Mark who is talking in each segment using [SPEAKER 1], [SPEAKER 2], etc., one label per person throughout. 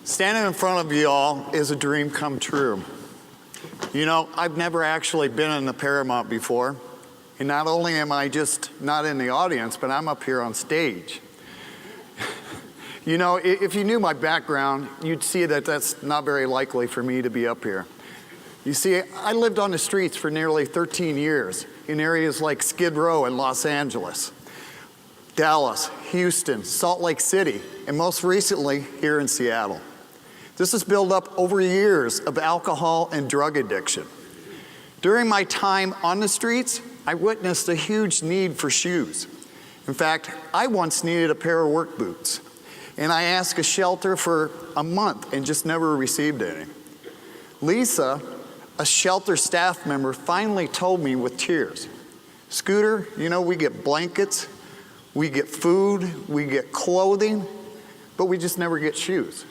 [SPEAKER 1] Standing in front of you all is a dream come true. You know, I've never actually been in the Paramount before, and not only am I just not in the audience, but I'm up here on stage. You know, if you knew my background, you'd see that that's not very likely for me to be up here. You see, I lived on the streets for nearly 13 years in areas like Skid Row in Los Angeles, Dallas, Houston, Salt Lake City, and most recently here in Seattle. This has built up over years of alcohol and drug addiction. During my time on the streets, I witnessed a huge need for shoes. In fact, I once needed a pair of work boots, and I asked a shelter for a month and just never received any. Lisa, a shelter staff member, finally told me with tears, "Scooter, you know, we get blankets, we get food, we get clothing, but we just never get shoes."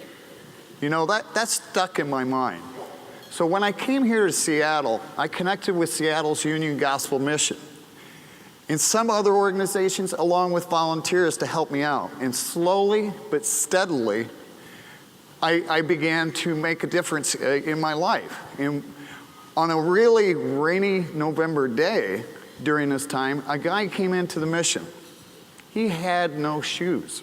[SPEAKER 1] You know, that stuck in my mind. So when I came here to Seattle, I connected with Seattle's Union Gospel Mission and some other organizations along with volunteers to help me out. And slowly but steadily, I began to make a difference in my life. And on a really rainy November day during this time, a guy came into the mission. He had no shoes,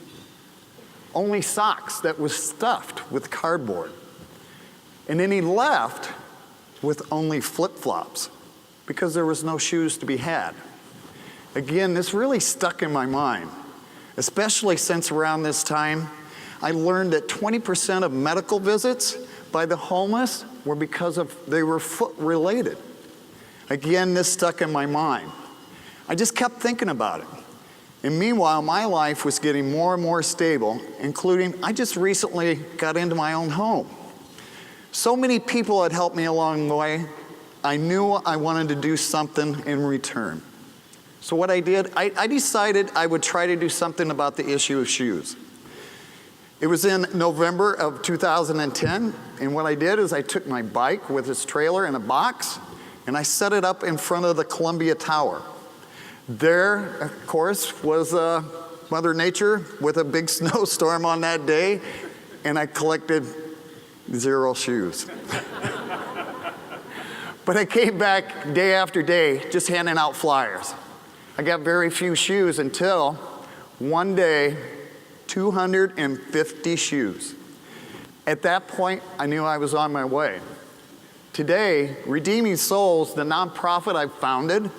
[SPEAKER 1] only socks that was stuffed with cardboard. And then he left with only flip-flops because there was no shoes to be had. Again, this really stuck in my mind, especially since around this time, I learned that 20% of medical visits by the homeless were because they were foot-related. Again, this stuck in my mind. I just kept thinking about it. And meanwhile, my life was getting more and more stable, including I just recently got into my own home. So many people had helped me along the way, I knew I wanted to do something in return. So what I did, I decided I would try to do something about the issue of shoes. It was in November of 2010, and what I did is I took my bike with its trailer and a box, and I set it up in front of the Columbia Tower. There, of course, was Mother Nature with a big snowstorm on that day, and I collected 0 shoes. But I came back day after day just handing out flyers. I got very few shoes until one day, 250 shoes. At that point, I knew I was on my way. Today, Redeeming Souls, the nonprofit I've founded,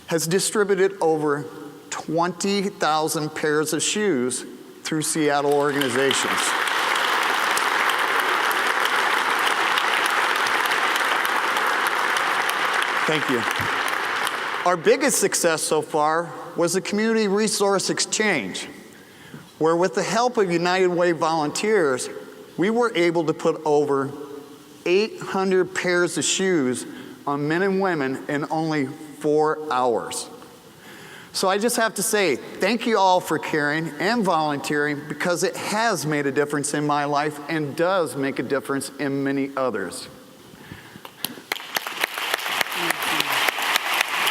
[SPEAKER 1] has distributed over 20,000 pairs of shoes through Seattle organizations. Thank you. Our biggest success so far was the Community Resource Exchange, where with the help of United Way volunteers, we were able to put over 800 pairs of shoes on men and women in only 4 hours. So I just have to say, thank you all for caring and volunteering, because it has made a difference in my life and does make a difference in many others.